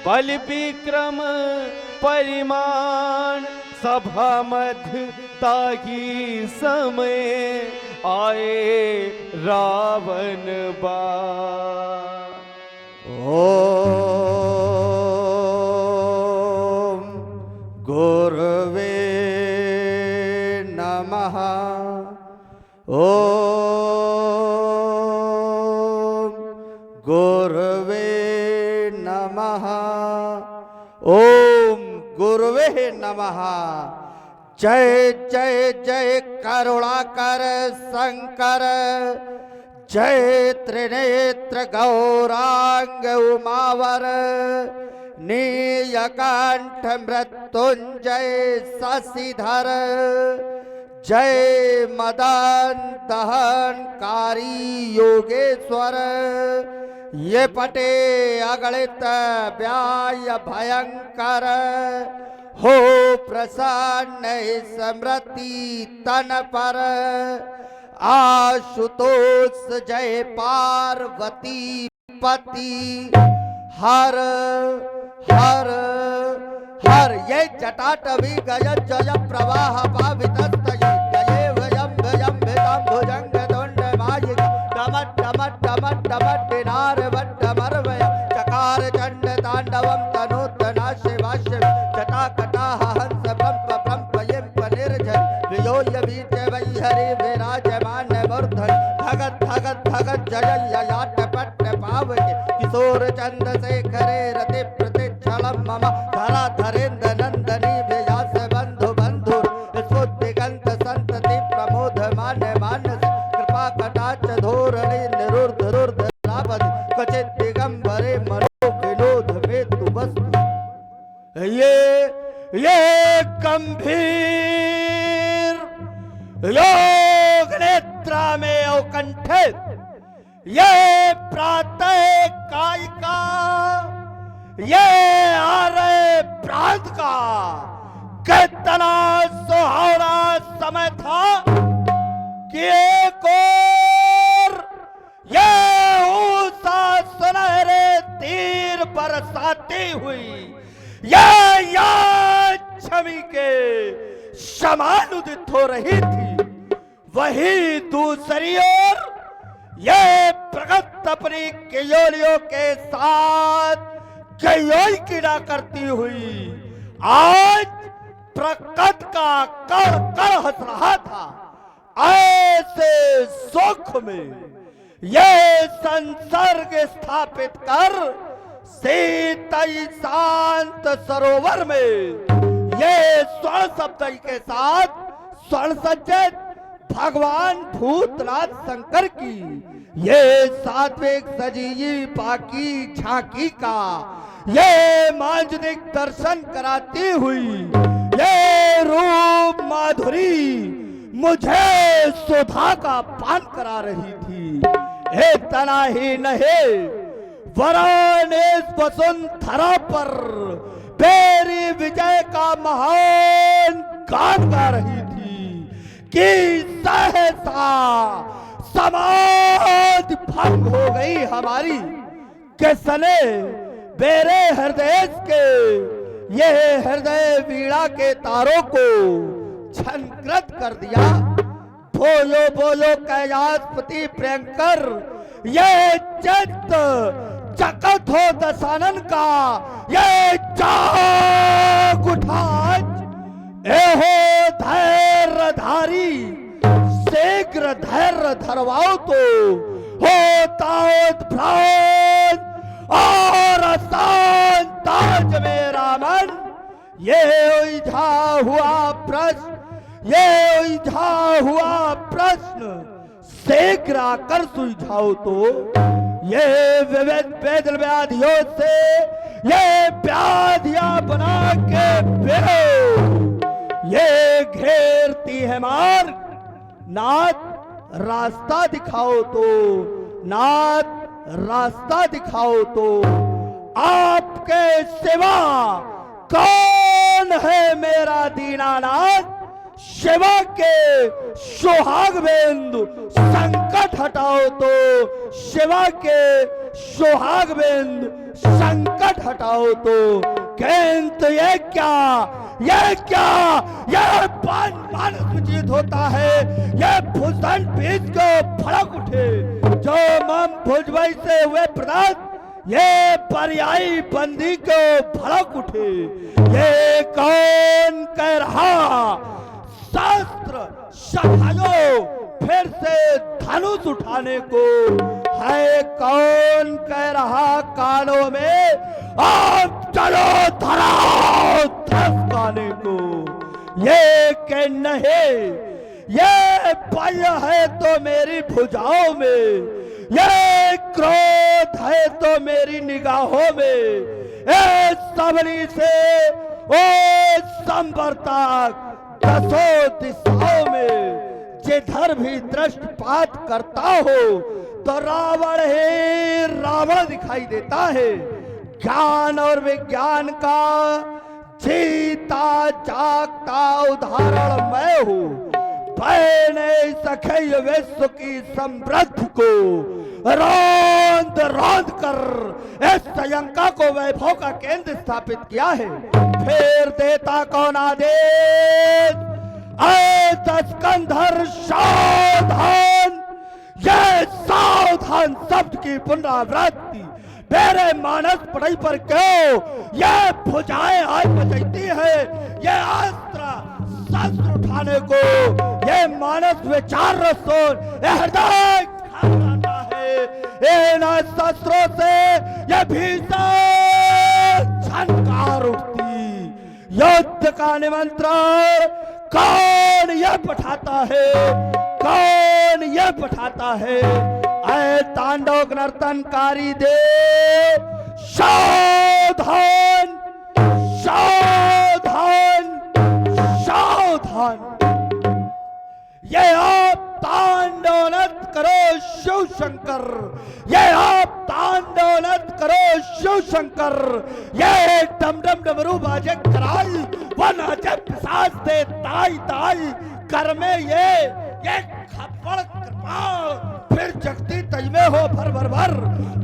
बल विक्रम परिमाण सभा मध्य ताही समय आए रावण बाण। ओम गुरवे नमः। ओम गुरवे नमः। ओम गुरवे नमः। जय जय जय करुणाकर शंकर, जय त्रिनेत्र गौरांग उमावर, नीलकंठ मृत्युंजय शशिधर, जय मदन दहनकारी योगेश्वर, ये पटे अगणित व्याय भयंकर, हो प्रसन्न स्मृति तन पर, आशुतोष जय पार्वती पति, हर हर हर। ये जटाटवी गय जय प्रवाह पावितस्तये, गये वयं भयं भितं भुजंग दंड मायिक, डमट डमट डमट डमट दिनार वट्टमर्वय, चकार चंड तांडवं तनोत्तना शिवाश्य, जटा कटाह हंस ब्रह्म ब्रह्म यम निर्जन, वियोय बीज वैहरि विराजमान मूर्धन, धगत धगत धगत जय याट पट्ट पावके, किशोर चंद शेखरे रति प्रतिक्षणं मम, धरा धरेन्द्र नंदनी व्यास बंधु बंधु, स्फुटिगंत संतति प्रमोद मान मानस, कृपा कटाक्ष धोरणी निरुद्ध रुर्ध रावत, क्वचित दिगंबरे मनो विनोद में तु वस्तु। ये गंभीर योग नेत्रा में अवकंठित, ये प्रातः कायिका, ये आर्य प्रांत का कितना सुहावना समय था कि एक और ये ऊषा सुनहरे तीर बरसाती हुई ये छवि के समान उदित हो रही थी, वही दूसरी ओर ये प्रगत अपनी केयोलियों के साथ केयोल कीड़ा करती हुई आज प्रकट का कर कर हंस रहा था। ऐसे सुख में ये संसर्ग स्थापित कर शीतल शांत सरोवर में ये स्वर्ण शब्द के साथ स्वर्ण सज्जित भगवान भूतनाथ शंकर की ये सात्विक सजीवी बाकी झांकी का ये मांजनिक दर्शन कराती हुई ये रूप माधुरी मुझे सुधा का पान करा रही थी। इतना ही नहीं, वरन इस वसुंधरा पर बेरी विजय का महान गान गा रही थी कि सहसा समाधि भंग हो गई हमारी, किसने बेरे हृदय के ये हृदय वीणा के तारों को छनकृत कर दिया। बोलो बोलो कैलाशपति प्रियंकर, ये चित्त जगत हो दशानन का ये जाग उठा, एहो धैर्यधारी शीघ्र धैर्य धरवाओ तो होता भ्रांत और अशांत मेरा मन। ये उलझा हुआ प्रश्न शीघ्र आकर सुलझाओ तो ये विविध वेद व्याधियों से ये व्याधियां बना के ये घेरती है मार्ग। नाथ रास्ता दिखाओ तो, नाथ रास्ता दिखाओ तो, आपके सिवा कौन है मेरा दीनानाथ। शिवा के सुहाग बिंदु संकट हटाओ तो, शिवा के सुहाग बिंदु संकट संकट हटाओ तो। किंतु ये क्या ये मानस उचित होता है, ये भूषण बीच को फड़क उठे जो मम भुजबई से हुए प्रदान, ये पर्यायी बंदी को भड़क उठे। ये कौन कह रहा शास्त्र सभायो फिर से धनुष उठाने को, है कौन कह रहा कानों में अब चलो धराओ धसकाने को। ये कह नहीं, ये बल है तो मेरी भुजाओं में, ये क्रोध है तो मेरी निगाहों में, ए सबनी से ओ संवर्ता दसों दिशाओं में, जिधर भी दृष्टिपात करता हो तो रावण ही रावण दिखाई देता है। ज्ञान और विज्ञान का जीता जागता उदाहरण मैं हूँ। मैंने सखे विश्व की समृद्धि को रौंद रौंद कर इस संयंका को वैभव का केंद्र स्थापित किया है। फिर देता कौन आदेश, दस्कंधर सावधान, ये सावधान शब्द की पुनरावृत्ति मेरे मानस पढ़ाई पर क्यों ये भुजाएं आज बचती है। ये अस्त्र शस्त्र उठाने को, ये मानस विचार रसों हृदय खाता है। इन शस्त्रों से ये भीषण झनकार उठती। युद्ध का निमंत्रण कौन ये पठाता है, कौन ये पठाता है। ऐ तांडव नर्तनकारी देव सावधान सावधान सावधान। ये आप तांडव नृत्य करो शिव शंकर, ये आप तांडव नृत्य करो शिव शंकर। ये डम डम डमरू बाजे कराल वो नाचे पिशाच दे ताई ताई कर में ये खप्पड़ कृपा फिर जगती तज में हो भर भर भर।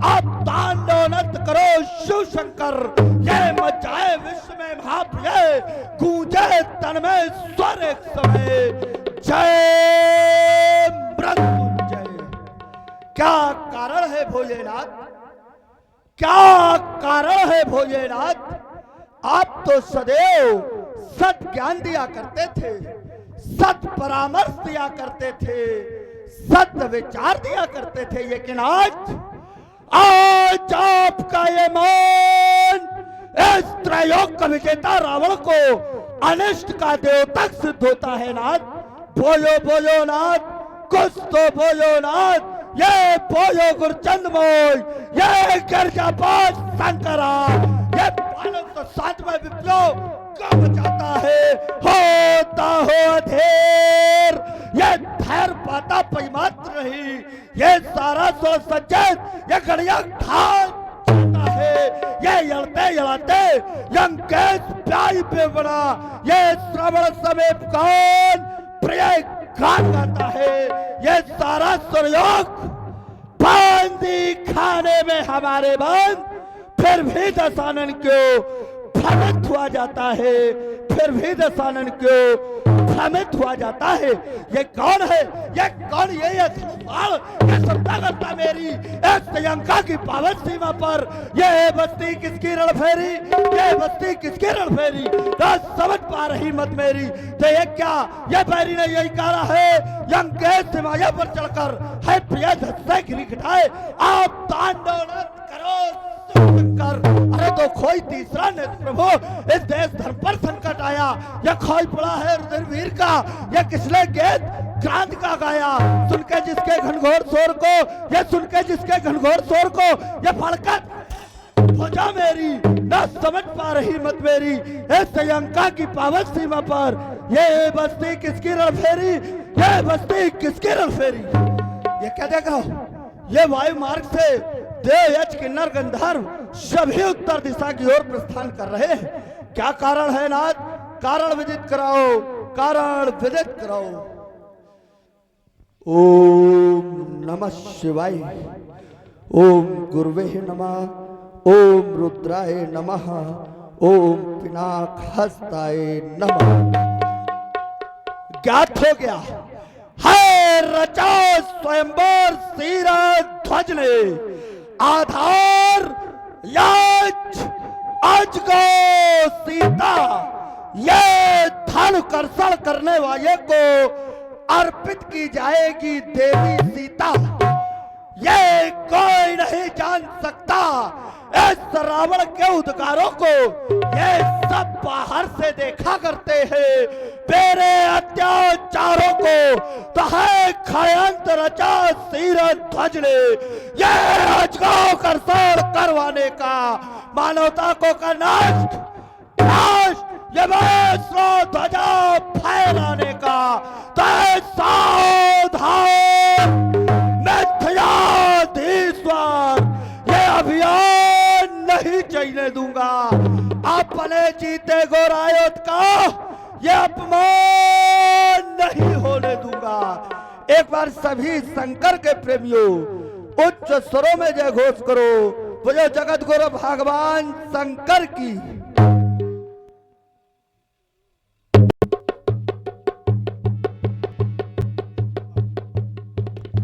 आप तांडव नृत्य करो शिव शंकर, ये मचाए विश्व में महाप्रिय, गूंजे तन में स्वर एक समय जय मृत्युंजय। क्या कारण है भोलेनाथ, क्या कारण है भोलेनाथ। आप तो सदैव सत ज्ञान दिया करते थे, सत परामर्श दिया करते थे, सत्य विचार दिया करते थे, लेकिन आज आपका ये मान इस त्रयोग का विजेता रावण को अनिष्ट का द्योतक सिद्ध होता है नाथ। बोलो बोलो नाथ, कुछ तो बोलो नाथ। ये बोलो गुरचंद मोल, ये गिरजापात शंकरा, ये 507वां विप्लव कब बचाता है। होता हो अधेर, ये धैर्य पाता पैमात्र नहीं, ये सारा सो सज्जन ये गड़िया ठाल जाता है। ये लड़ते लड़ते लंकेश प्याई पे बड़ा, ये श्रवण समय कौन प्रिय गान गाता है। ये सारा सुरयोग बांदी खाने में हमारे बंद, फिर भी दशानन क्यों भ्रमित हुआ जाता है, फिर भी दशानन क्यों भ्रमित हुआ जाता है। ये कौन है, ये कौन, ये समझा करता मेरी इस श्रीलंका की पावन सीमा पर ये बस्ती किसकी रण फेरी, ये बस्ती किसकी रण फेरी तो समझ पा रही मत मेरी। तो ये क्या, ये बैरी ने यही कहा है, लंकेश हिमालय पर चढ़कर है प्रिय धस्से गिरी घटाए, आप तांडव करो कर। अरे तो खोई तीसरा ने प्रभु, इस देश धर्म पर संकट आया, यह खोई पड़ा है रणवीर का, यह किसने गीत क्रांति का गाया। सुन के जिसके घनघोर शोर को, यह सुन के जिसके घनघोर शोर को, यह फड़कत भुजा मेरी न समझ पा रही मत मेरी। इस श्रीलंका की पावन सीमा पर ये बस्ती किसकी रण फेरी, ये बस्ती किसकी रण फेरी। ये क्या देखा, ये वायु मार्ग से देव यक्ष किन्नर गंधर्व सभी उत्तर दिशा की ओर प्रस्थान कर रहे हैं। क्या कारण है नाथ, कारण विदित कराओ, कारण विदित कराओ। ओम नमः शिवाय, ओम गुरुवे नमः, ओम रुद्राय नमः, ओम पिनाकहस्ताय नमः। ज्ञात हो गया है रचा स्वयंवर सिर ध्वज ने, आधार यज अजगो सीता, ये धन कर्षण करने वाले को अर्पित की जाएगी देवी सीता। ये कोई नहीं जान सकता इस रावण के उद्गारों को, ये सब बाहर से देखा करते हैं मेरे अत्याचारों को। तो है खड़यंत्र रचा सिर ध्वज ने, ये अजगो कर्षण करवाने का, मानवता को का नष्ट नष्ट, ये वैष्णो ध्वजा फैलाने का। तो सावधान मिथ्याधीश्वर, ये अभियान नहीं चलने दूंगा। अपने जीते गोरायुध का ये अपमान नहीं होने दूंगा। एक बार सभी शंकर के प्रेमियों उच्च स्वरों में जय घोष करो, बोलो जगत गुरु भगवान शंकर की।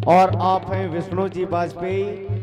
और आप हैं विष्णु जी वाजपेयी।